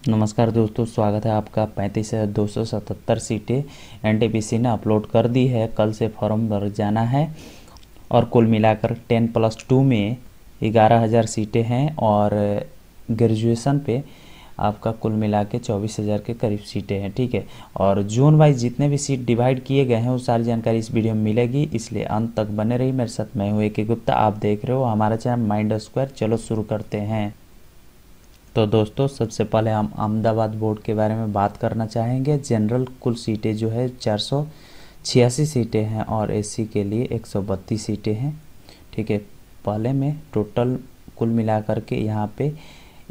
नमस्कार दोस्तों, स्वागत है आपका। 35,277 सीटें एनटीपीसी ने अपलोड कर दी है। कल से फॉर्म भर जाना है और कुल मिलाकर 10+2 में 11,000 सीटें हैं और ग्रेजुएशन पे आपका कुल मिला के 24,000 के करीब सीटें हैं। ठीक है, और जोन वाइज जितने भी सीट डिवाइड किए गए हैं वो सारी जानकारी इस वीडियो में मिलेगी, इसलिए अंत तक बने रही मेरे साथ। मैं हूँ AK गुप्ता, आप देख रहे हो हमारा चैनल माइंड स्क्वायर। चलो शुरू करते हैं। तो दोस्तों, सबसे पहले हम अहमदाबाद बोर्ड के बारे में बात करना चाहेंगे। जनरल कुल सीटें जो है 486 सीटें हैं और एससी के लिए 132 सीटें हैं। ठीक है, पहले में टोटल कुल मिलाकर के यहाँ पे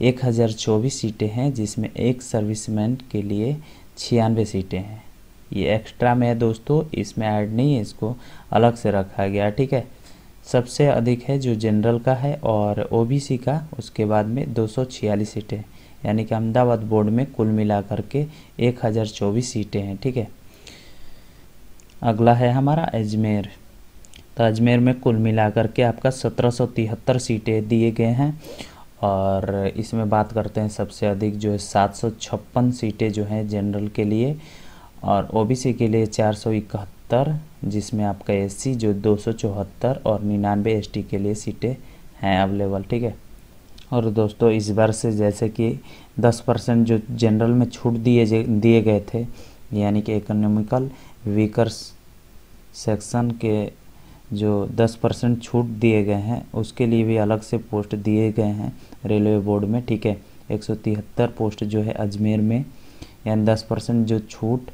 1024 सीटें हैं, जिसमें एक सर्विसमैन के लिए 96 सीटें हैं। ये एक्स्ट्रा में है दोस्तों, इसमें ऐड नहीं है, इसको अलग से रखा गया। ठीक है, सबसे अधिक है जो जनरल का है और ओबीसी का, उसके बाद में 246 सीटें, यानी कि अहमदाबाद बोर्ड में कुल मिलाकर के 1024 सीटें हैं। ठीक है, अगला है हमारा अजमेर। तो अजमेर में कुल मिलाकर के आपका 1773 सीटें दिए गए हैं और इसमें बात करते हैं सबसे अधिक जो है 756 सीटें जो हैं जनरल के लिए और ओबीसी के लिए 471, जिसमें आपका एससी जो 274 और 99 एसटी के लिए सीटें हैं अवेलेबल। ठीक है, और दोस्तों इस बार से जैसे कि 10% जो जनरल में छूट दिए गए थे, यानी कि इकोनॉमिकल वीकर्स सेक्शन के जो 10% छूट दिए गए हैं, उसके लिए भी अलग से पोस्ट दिए गए हैं रेलवे बोर्ड में। ठीक है, 173 पोस्ट जो है अजमेर में, यानी 10% जो छूट,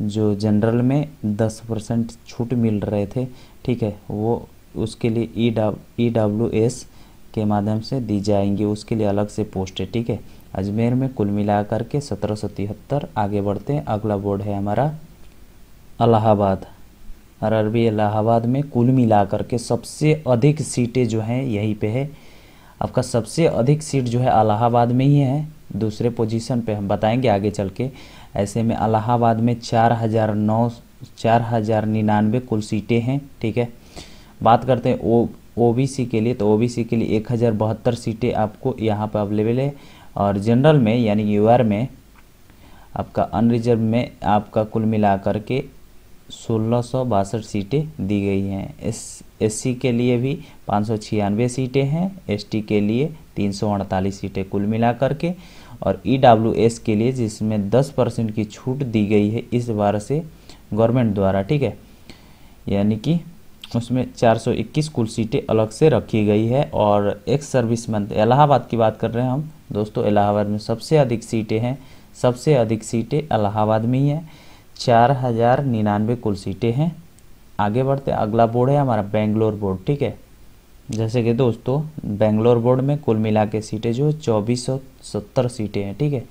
जो जनरल में 10% छूट मिल रहे थे, ठीक है, वो उसके लिए EWS के माध्यम से दी जाएंगी, उसके लिए अलग से पोस्ट है। ठीक है, अजमेर में कुल मिलाकर के 1773। आगे बढ़ते हैं, अगला बोर्ड है हमारा इलाहाबाद। अरबी इलाहाबाद में कुल मिलाकर के सबसे अधिक सीटें जो हैं यहीं पे है। आपका सबसे अधिक सीट जो है इलाहाबाद में ही है, दूसरे पोजीशन पे हम बताएंगे आगे चल के। ऐसे में इलाहाबाद में 4,099 कुल सीटें हैं। ठीक है, बात करते हैं ओबीसी के लिए। तो ओबीसी के लिए 1,072 सीटें आपको यहाँ पर अवेलेबल है और जनरल में यानी यूआर में आपका अनरिजर्व में आपका कुल मिलाकर के 1,662 सीटें दी गई हैं। एससी के लिए भी 596 सीटें हैं, एसटी के लिए 348 सीटें कुल मिलाकर के, और EWS के लिए जिसमें 10% की छूट दी गई है इस बार से गवर्नमेंट द्वारा। ठीक है, यानी कि उसमें 421 कुल सीटें अलग से रखी गई है। और एक्स सर्विसमैन, इलाहाबाद की बात कर रहे हैं हम दोस्तों। इलाहाबाद में सबसे अधिक सीटें हैं, सबसे अधिक सीटें इलाहाबाद में ही हैं, 4,099 कुल सीटें हैं। आगे बढ़ते, अगला बोर्ड है हमारा बेंगलोर बोर्ड। ठीक है, जैसे कि दोस्तों बेंगलोर बोर्ड में कुल मिला के सीटें जो 2,470 सीटें हैं। ठीक है,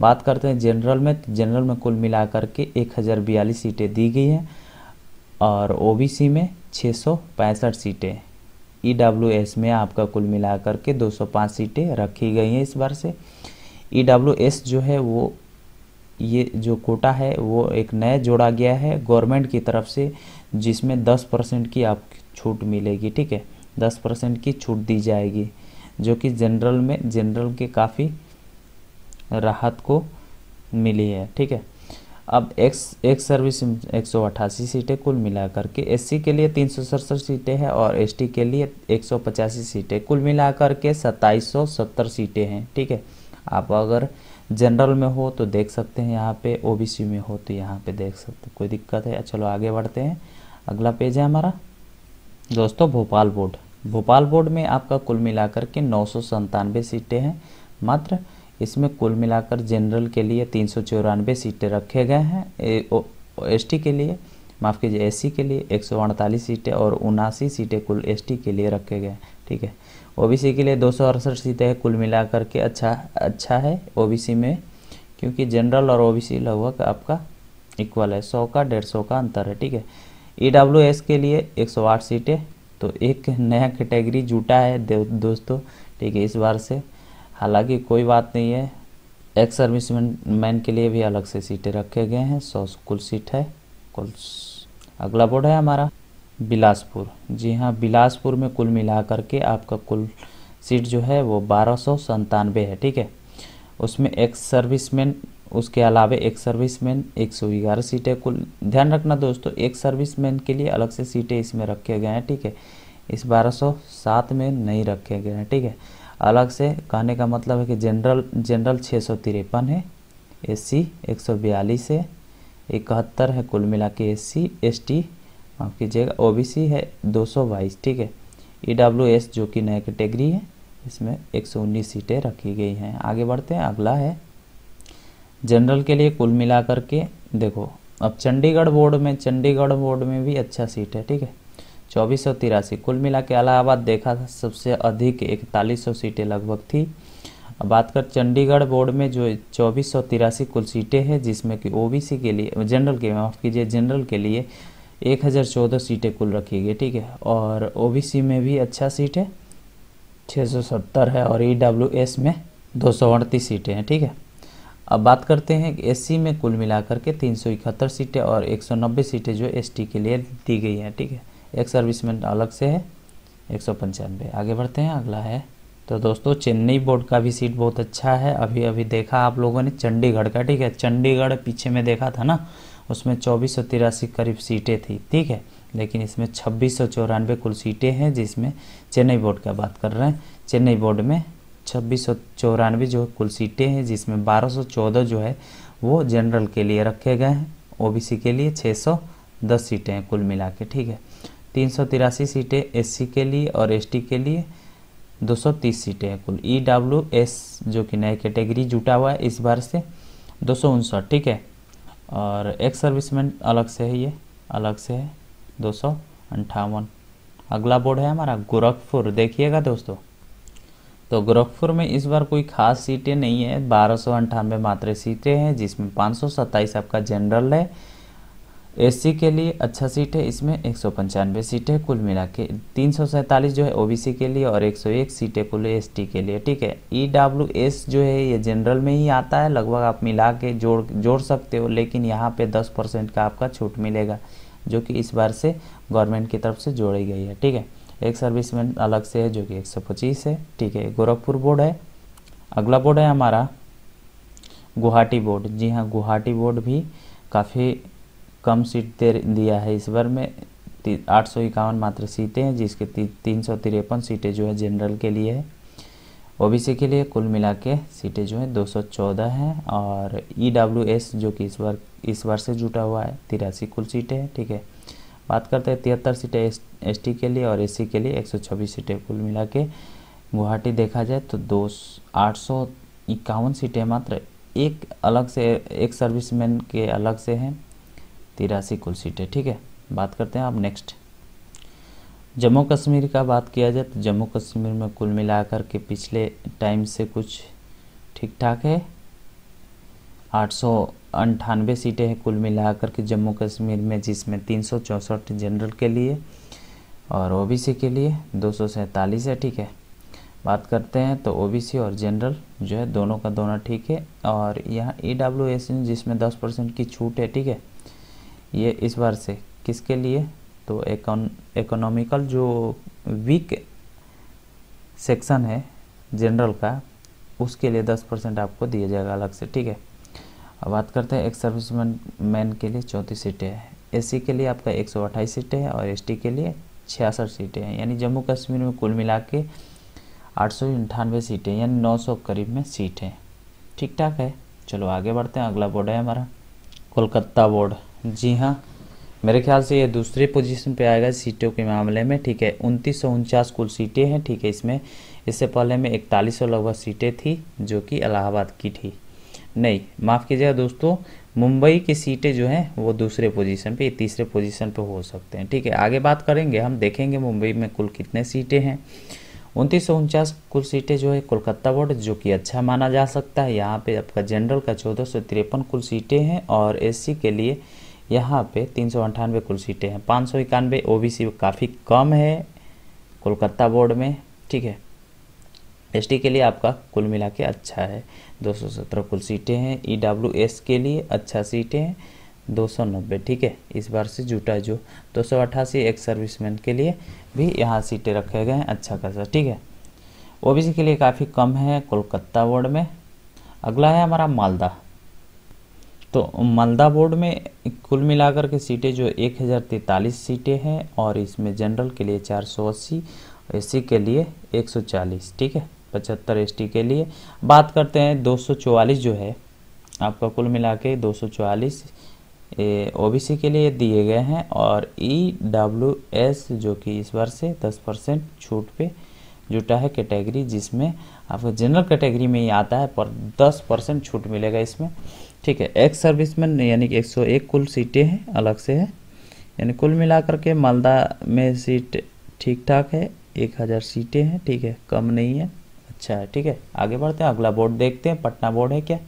बात करते हैं जनरल में। तो जनरल में कुल मिलाकर के 1,042 सीटें दी गई हैं और ओबीसी में 665 सीटें, EWS में आपका कुल मिलाकर के 205 सीटें रखी गई हैं इस बार से। EWS जो है वो, ये जो कोटा है वो एक नया जोड़ा गया है गवर्नमेंट की तरफ से, जिसमें 10% की आपकी छूट मिलेगी। ठीक है, 10% की छूट दी जाएगी, जो कि जनरल के काफ़ी राहत को मिली है। ठीक है, अब एक्स सर्विस 188 सीटें कुल मिलाकर के, एससी के लिए 367 सीटें हैं और एसटी के लिए 185 सीटें, कुल मिलाकर के 2770 सीटें हैं। ठीक है, आप अगर जनरल में हो तो देख सकते हैं यहाँ पे, ओबीसी में हो तो यहाँ पे देख सकते हैं, कोई दिक्कत है। चलो आगे बढ़ते हैं, अगला पेज है हमारा दोस्तों भोपाल बोर्ड। भोपाल बोर्ड में आपका कुल मिलाकर के 997 सीटें हैं मात्र। इसमें कुल मिलाकर जनरल के लिए 394 सीटें रखे गए हैं, एसटी के लिए, माफ़ कीजिए एससी के लिए 148 सीटें और 79 सीटें कुल एसटी के लिए रखे गए। ठीक है, ओबीसी के लिए 268 सीटें हैं कुल मिलाकर के। अच्छा है ओबीसी में, क्योंकि जनरल और ओबीसी लगभग आपका इक्वल है, 100 का 150 का अंतर है। ठीक है, EWS के लिए 108 सीटें, तो एक नया कैटेगरी जुटा है दोस्तों। ठीक है, इस बार से, हालांकि कोई बात नहीं है, एक्स सर्विसमैन के लिए भी अलग से सीटें रखे गए हैं, 100 कुल सीट है कुल। अगला बोर्ड है हमारा बिलासपुर। जी हाँ, बिलासपुर में कुल मिलाकर के आपका कुल सीट जो है वो 1297 है। ठीक है, उसमें एक्स सर्विसमैन, उसके अलावा एक सर्विसमैन 111 सीटें कुल। ध्यान रखना दोस्तों, एक सर्विसमैन के लिए अलग से सीटें इसमें रखे गए हैं, ठीक है। इस 1207 में नहीं रखे गए हैं, ठीक है। अलग से कहने का मतलब है कि जनरल 653 है, एससी 142 है, 71 है कुल मिला के एससी, एसटी माफ़ कीजिएगा ओबीसी है 222, ठीक है। ईडब्ल्यूएस जो कि नया कैटेगरी है, इसमें 119 सीटें रखी गई हैं। आगे बढ़ते हैं, अगला है जनरल के लिए कुल मिलाकर के देखो। अब चंडीगढ़ बोर्ड में भी अच्छा सीट है, ठीक है, 2483 कुल मिला के। इलाहाबाद देखा था सबसे अधिक 4100 सीटें लगभग थी। अब बात कर चंडीगढ़ बोर्ड में जो 2483 कुल सीटें हैं, जिसमें कि ओबीसी के लिए जनरल के लिए 1014 सीटें कुल रखी गई, ठीक है। और ओबीसी में भी अच्छा सीट है 670 है, और ईडब्ल्यूएस में 238 सीटें हैं, ठीक है। अब बात करते हैं कि एससी में कुल मिलाकर के 371 सीटें और 190 सीटें जो एसटी के लिए दी गई हैं, ठीक है। एक सर्विसमैन अलग से है 195। आगे बढ़ते हैं, अगला है तो दोस्तों चेन्नई बोर्ड का भी सीट बहुत अच्छा है। अभी देखा आप लोगों ने चंडीगढ़ का, ठीक है। चंडीगढ़ पीछे में देखा था ना, उसमें 2483 करीब सीटें थी, ठीक है। लेकिन इसमें 2694 कुल सीटें हैं, जिसमें चेन्नई बोर्ड का बात कर रहे हैं। चेन्नई बोर्ड में 2694 जो कुल सीटें हैं, जिसमें 1214 जो है वो जनरल के लिए रखे गए हैं, ओबीसी के लिए 610 सीटें हैं कुल मिला के, ठीक है। 383 सीटें एससी के लिए और एसटी के लिए 230 सीटें हैं कुल। ईडब्ल्यूएस जो कि नई कैटेगरी जुटा हुआ है इस बार से 259, ठीक है। और एक्स सर्विसमैन अलग से है, ये अलग से है 258। अगला बोर्ड है हमारा गोरखपुर। देखिएगा दोस्तों, तो गोरखपुर में इस बार कोई खास सीटें नहीं है, 1298 मात्र सीटें हैं, जिसमें 527 आपका जनरल है। एससी के लिए अच्छा सीट है, इसमें 195 सीटें कुल मिला के। 347 जो है ओबीसी के लिए और 101 सीटें कुल एसटी के लिए, ठीक है। ईडब्ल्यूएस जो है ये जनरल में ही आता है, लगभग आप मिला के जोड़ सकते हो, लेकिन यहाँ पे 10% का आपका छूट मिलेगा, जो कि इस बार से गवर्नमेंट की तरफ से जोड़ी गई है, ठीक है। एक सर्विसमैन अलग से है जो कि 125 है, ठीक है। गोरखपुर बोर्ड है। अगला बोर्ड है हमारा गुवाहाटी बोर्ड। जी हाँ, गुवाहाटी बोर्ड भी काफ़ी कम सीट दिया है इस बार में, 851 मात्र सीटें हैं, जिसके 353 सीटें जो है जनरल के लिए है। ओबीसी के लिए कुल मिला के सीटें जो है 214 हैं, और ईडब्ल्यूएस जो कि इस बार से जुटा हुआ है 83 कुल सीटें हैं, ठीक है। बात करते हैं 73 सीटें एसटी के लिए और एससी के लिए 126 सीटें कुल मिला के। गुवाहाटी देखा जाए तो 851 सीटें मात्र, एक अलग से एक सर्विसमैन के अलग से हैं 83 कुल सीटें, ठीक है। बात करते हैं अब नेक्स्ट जम्मू कश्मीर का। बात किया जाए तो जम्मू कश्मीर में कुल मिलाकर के पिछले टाइम से कुछ ठीक ठाक है, 898 सीटें हैं कुल मिलाकर के जम्मू कश्मीर में, जिसमें 364 जनरल के लिए और ओबीसी के लिए 247 है, ठीक है। बात करते हैं तो ओबीसी और जनरल जो है दोनों का दोनों ठीक है। और यहाँ ईडब्ल्यूएस जिसमें 10% की छूट है, ठीक है। ये इस बार से किसके लिए, तो इकोनॉमिकल जो वीक सेक्शन है जनरल का, उसके लिए 10% आपको दिया जाएगा अलग से, ठीक है। अब बात करते हैं एक सर्विसमैन के लिए 34 सीटें हैं, एससी के लिए आपका 128 सीटें हैं और एसटी के लिए 66 सीटें हैं। यानी जम्मू कश्मीर में कुल मिला के 898 सीटें, यानी 900 करीब में सीट है, ठीक ठाक है। चलो आगे बढ़ते हैं, अगला बोर्ड है हमारा कोलकाता बोर्ड। जी हाँ, मेरे ख्याल से ये दूसरी पोजीशन पे आएगा सीटों के मामले में, ठीक है। 2949 कुल सीटें हैं, ठीक है। इससे पहले में 4100 लगभग सीटें थी, जो कि इलाहाबाद की थी। नहीं, माफ़ कीजिएगा दोस्तों, मुंबई की सीटें जो हैं वो दूसरे पोजीशन पे, तीसरे पोजीशन पे हो सकते हैं, ठीक है। आगे बात करेंगे, हम देखेंगे मुंबई में कुल कितने सीटें हैं। 2949 कुल सीटें जो है कोलकाता बोर्ड, जो कि अच्छा माना जा सकता है। यहाँ पे आपका जनरल का 1453 कुल सीटें हैं और एससी के लिए यहाँ पे 398 कुल सीटें हैं। 591 ओबीसी काफ़ी कम है कोलकाता बोर्ड में, ठीक है। एसटी के लिए आपका कुल मिला के अच्छा है, 217 कुल सीटें हैं। ईडब्ल्यूएस के लिए अच्छा सीटें हैं 290, ठीक है। इस बार से जुटा जो 288 एक सर्विसमैन के लिए भी यहाँ सीटें रखे गए हैं, अच्छा खासा, ठीक है। ओबीसी के लिए काफ़ी कम है कोलकाता बोर्ड में। अगला है हमारा मालदा। तो मालदा बोर्ड में कुल मिलाकर के सीटें जो 1043 सीटें हैं और इसमें जनरल के लिए 480, एससी के लिए 140, ठीक है, 75 एसटी के लिए। बात करते हैं 244 जो है आपका कुल मिला के 244 ओबीसी के लिए दिए गए हैं और ईडब्ल्यूएस जो कि इस बार से 10% छूट पे जुटा है कैटेगरी, जिसमें आपको जनरल कैटेगरी में ही आता है पर 10% छूट मिलेगा इसमें, ठीक है। एक्स सर्विसमैन यानी कि 101 कुल सीटें हैं, अलग से है, यानी कुल मिलाकर के मालदा में सीट ठीक ठाक है, 1000 सीटें हैं, ठीक है, कम नहीं है, अच्छा है, ठीक है। आगे बढ़ते हैं, अगला बोर्ड देखते हैं, पटना बोर्ड है क्या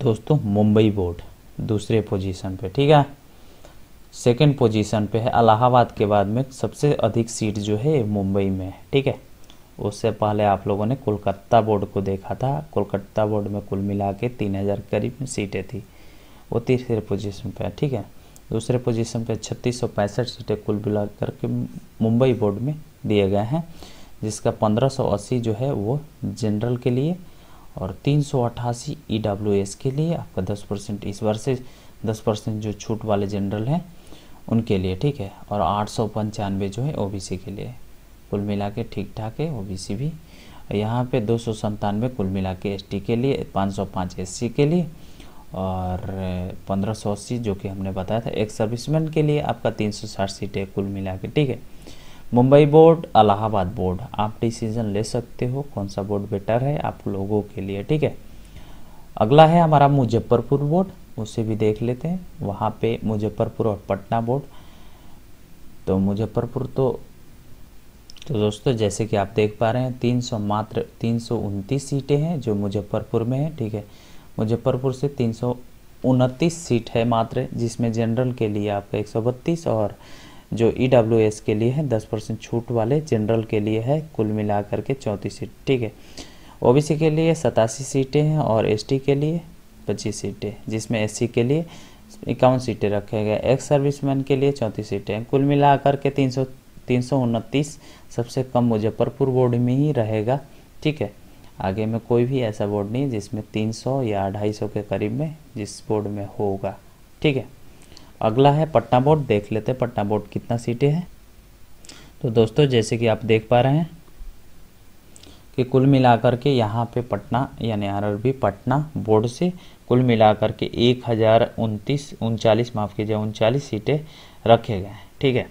दोस्तों। मुंबई बोर्ड दूसरे पोजीशन पे, ठीक है। सेकंड पोजीशन पे है, इलाहाबाद के बाद में सबसे अधिक सीट जो है मुंबई में है, ठीक है। उससे पहले आप लोगों ने कोलकाता बोर्ड को देखा था, कोलकाता बोर्ड में कुल मिला के 3000 करीब में सीटें थी, वो तीसरे पोजीशन पे है, ठीक है। दूसरे पोजीशन पे 3665 सीटें कुल मिला करके मुंबई बोर्ड में दिए गए हैं, जिसका 1580 जो है वो जनरल के लिए और 388 ईडब्ल्यूएस के लिए, आपका 10% इस बार से 10% जो छूट वाले जनरल हैं उनके लिए, ठीक है, और 895 जो है ओबीसी के लिए। कुल मिला के ठीक ठाक है ओबीसी भी। यहाँ पे 297 कुल मिला के एसटी के लिए, 505 एससी के लिए और 1580 जो कि हमने बताया था एक्स सर्विसमैन के लिए, आपका 360 सीटें कुल मिला के, ठीक है। मुंबई बोर्ड, इलाहाबाद बोर्ड, आप डिसीजन ले सकते हो कौन सा बोर्ड बेटर है आप लोगों के लिए, ठीक है। अगला है हमारा मुजफ्फरपुर बोर्ड, उसे भी देख लेते हैं। वहाँ पे मुजफ्फरपुर और पटना बोर्ड, तो मुजफ्फरपुर तो दोस्तों जैसे कि आप देख पा रहे हैं मात्र 329 सीटें हैं जो मुजफ्फरपुर में है, ठीक है। मुजफ्फरपुर से 329 सीट है मात्र, जिसमें जनरल के लिए आपका 132 और जो ईडब्ल्यूएस के लिए है 10% छूट वाले जनरल के लिए है कुल मिलाकर के 34 सीट, ठीक है। ओबीसी के लिए 87 सीटें हैं और एसटी के लिए 25 सीटें, जिसमें एससी के लिए 51 सीटें रखे गए, एक्स सर्विसमैन के लिए 34 सीटें हैं, कुल मिलाकर के 329। सबसे कम मुजफ्फरपुर बोर्ड में ही रहेगा, ठीक है। आगे में कोई भी ऐसा बोर्ड नहीं जिसमें 300 या 250 के करीब में जिस बोर्ड में होगा, ठीक है। अगला है पटना बोर्ड, देख लेते हैं पटना बोर्ड कितना सीटें हैं। तो दोस्तों जैसे कि आप देख पा रहे हैं कि कुल मिलाकर के यहाँ पे पटना यानी आरआरबी पटना बोर्ड से कुल मिलाकर के 1039 सीटें रखे गए हैं, ठीक है।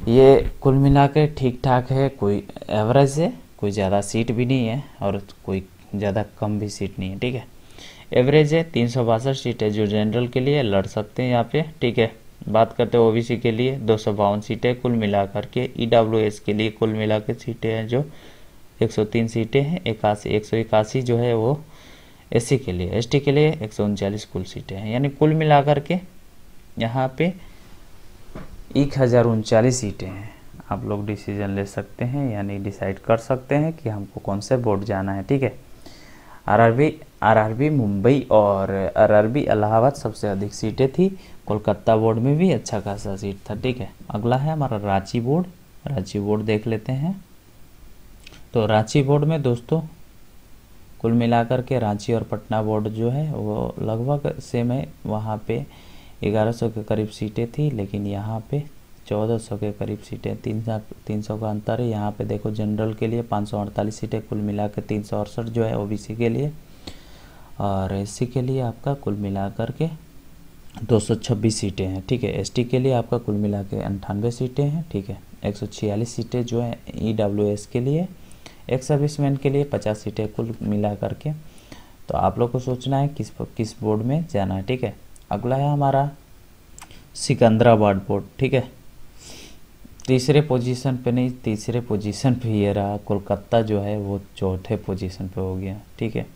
ये कुल मिला के ठीक ठाक है, कोई एवरेज है, कोई ज़्यादा सीट भी नहीं है और कोई ज़्यादा कम भी सीट नहीं है, ठीक है। एवरेज है 362 सीटें जो जनरल के लिए लड़ सकते हैं यहाँ पे, ठीक है। बात करते हैं ओबीसी के लिए 252 सीटें कुल मिलाकर के, ईडब्ल्यूएस के लिए कुल मिला के सीटें हैं जो 103 सीटें हैं, 181 जो है वो एससी के लिए, एसटी के लिए 139 कुल सीटें हैं, यानी कुल मिलाकर के यहाँ पे 1039 सीटें हैं। आप लोग डिसीजन ले सकते हैं यानी डिसाइड कर सकते हैं कि हमको कौन से बोर्ड जाना है, ठीक है। आरआरबी मुंबई और आरआरबी इलाहाबाद सबसे अधिक सीटें थी, कोलकाता बोर्ड में भी अच्छा खासा सीट था, ठीक है। अगला है हमारा रांची बोर्ड, रांची बोर्ड देख लेते हैं। तो रांची बोर्ड में दोस्तों कुल मिलाकर के रांची और पटना बोर्ड जो है वो लगभग सेम है, वहाँ पे 1100 के करीब सीटें थी, लेकिन यहाँ पे 1400 के करीब सीटें, 300 का अंतर है। यहाँ पे देखो जनरल के लिए 548 सीटें कुल मिला के 368 जो है ओबीसी के लिए और एससी के लिए आपका कुल मिलाकर के 226 सीटें हैं, ठीक है। एसटी के लिए आपका कुल मिला के 98 सीटें हैं, ठीक है। 146 सीटें जो है ईडब्ल्यूएस के लिए, एक्स सर्विसमैन के लिए 50 सीटें कुल मिला करके। तो आप लोग को सोचना है किस बोर्ड में जाना है, ठीक है। अगला है हमारा सिकंदराबाद बोर्ड, ठीक है। तीसरे पोजीशन पे नहीं, तीसरे पोजीशन पे ये रहा, कोलकाता जो है वो चौथे पोजीशन पे हो गया, ठीक है।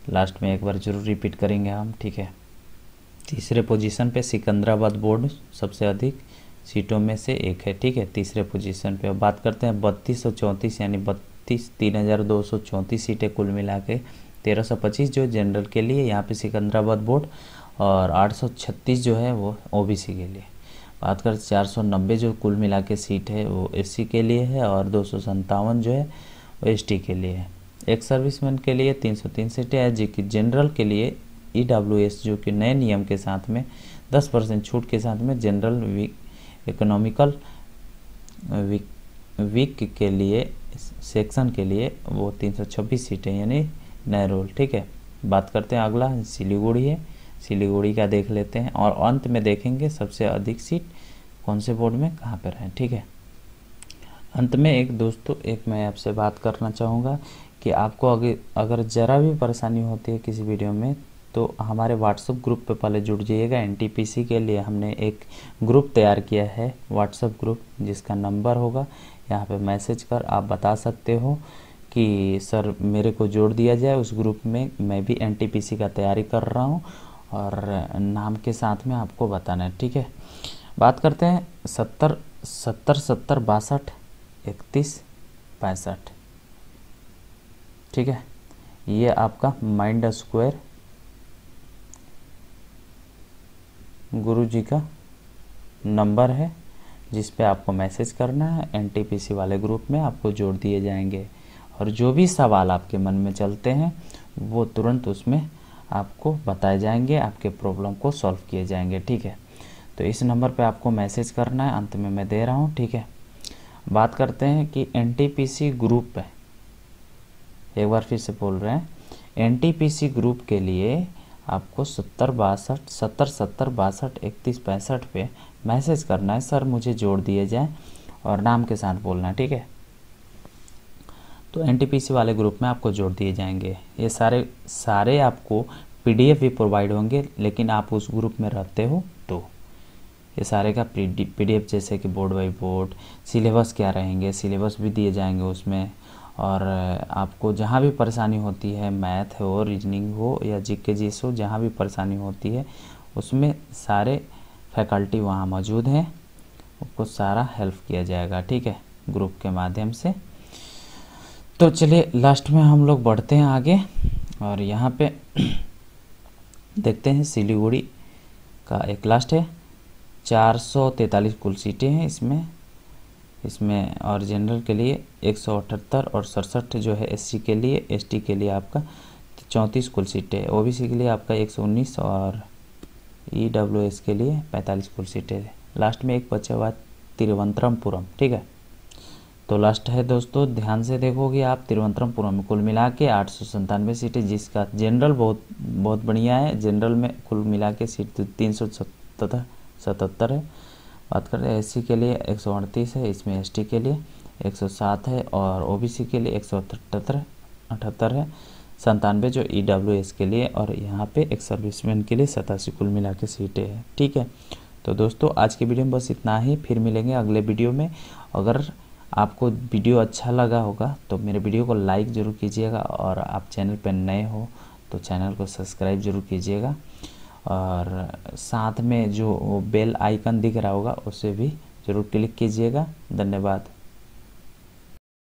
लास्ट में एक बार जरूर रिपीट करेंगे हम, ठीक है। तीसरे पोजीशन पे सिकंदराबाद बोर्ड सबसे अधिक सीटों में से एक है, ठीक है, तीसरे पोजीशन पे। अब बात करते हैं 3234 यानी 32,234 सीटें कुल मिला के, 1325 जो जनरल के लिए यहाँ पे सिकंदराबाद बोर्ड और 836 जो है वो ओबीसी के लिए। बात कर 490 जो कुल मिला के सीट है वो एससी के लिए है और 257 जो है वो एसटी के लिए है। एक सर्विसमैन के लिए 303 सीटें हैं, जो कि जनरल के लिए EWS जो कि नए नियम के साथ में 10% छूट के साथ में जनरल इकोनॉमिकल वीक के लिए सेक्शन के लिए वो 326 सीटें यानी नए रोल। ठीक है, बात करते हैं अगला सिलीगुड़ी है। सिलीगुड़ी का देख लेते हैं और अंत में देखेंगे सबसे अधिक सीट कौन से बोर्ड में कहाँ पर है। ठीक है, अंत में एक दोस्तों मैं आपसे बात करना चाहूँगा कि आपको अगर ज़रा भी परेशानी होती है किसी वीडियो में तो हमारे व्हाट्सएप ग्रुप पे पहले जुड़ जाइएगा। NTPC के लिए हमने एक ग्रुप तैयार किया है, व्हाट्सएप ग्रुप, जिसका नंबर होगा यहाँ पे मैसेज कर आप बता सकते हो कि सर मेरे को जोड़ दिया जाए उस ग्रुप में। मैं भी NTPC का तैयारी कर रहा हूँ और नाम के साथ में आपको बताना है। ठीक है, बात करते हैं 70 62 31 65। ठीक है, ये आपका माइंड स्क्वायर गुरु जी का नंबर है जिस पे आपको मैसेज करना है। NTPC वाले ग्रुप में आपको जोड़ दिए जाएंगे और जो भी सवाल आपके मन में चलते हैं वो तुरंत उसमें आपको बताए जाएंगे, आपके प्रॉब्लम को सॉल्व किए जाएंगे। ठीक है, तो इस नंबर पे आपको मैसेज करना है, अंत में मैं दे रहा हूँ। ठीक है, बात करते हैं कि NTPC ग्रुप है, एक बार फिर से बोल रहे हैं, NTPC ग्रुप के लिए आपको 70 62 31 65 पे मैसेज करना है, सर मुझे जोड़ दिए जाए, और नाम के साथ बोलना है। ठीक है, तो NTPC वाले ग्रुप में आपको जोड़ दिए जाएंगे। ये सारे आपको PDF भी प्रोवाइड होंगे, लेकिन आप उस ग्रुप में रहते हो तो ये सारे का PDF जैसे कि बोर्ड बाई बोर्ड सिलेबस क्या रहेंगे, सिलेबस भी दिए जाएंगे उसमें। और आपको जहाँ भी परेशानी होती है, मैथ हो, रीजनिंग हो या GK GS हो, जहाँ भी परेशानी होती है उसमें सारे फैकल्टी वहाँ मौजूद हैं, आपको सारा हेल्प किया जाएगा। ठीक है, ग्रुप के माध्यम से। तो चलिए लास्ट में हम लोग बढ़ते हैं आगे और यहाँ पे देखते हैं सिलीगुड़ी का एक लास्ट है। 443 कुल सीटें हैं इसमें और जनरल के लिए 178 और 67 जो है SC के लिए, ST के लिए आपका 34 कुल सीटें, OBC के लिए आपका 119 और EWS के लिए 45 कुल सीटें। लास्ट में एक बचा हुआ तिरुवनंतपुरम। ठीक है, तो लास्ट है दोस्तों, ध्यान से देखोगे आप, तिरुवनंतपुरम में कुल मिला के 897 सीटें, जिसका जनरल बहुत बढ़िया है। जनरल में कुल मिला के सीट 377 है। बात करें SC के लिए 138 है, इसमें ST के लिए 107 है और OBC के लिए 178 है, 97 जो EWS के लिए, और यहाँ पे एक सर्विसमैन के लिए 87 कुल मिला के सीटें हैं। ठीक है, तो दोस्तों आज के वीडियो में बस इतना ही, फिर मिलेंगे अगले वीडियो में। अगर आपको वीडियो अच्छा लगा होगा तो मेरे वीडियो को लाइक ज़रूर कीजिएगा और आप चैनल पर नए हो तो चैनल को सब्सक्राइब ज़रूर कीजिएगा और साथ में जो बेल आइकन दिख रहा होगा उसे भी ज़रूर क्लिक कीजिएगा। धन्यवाद।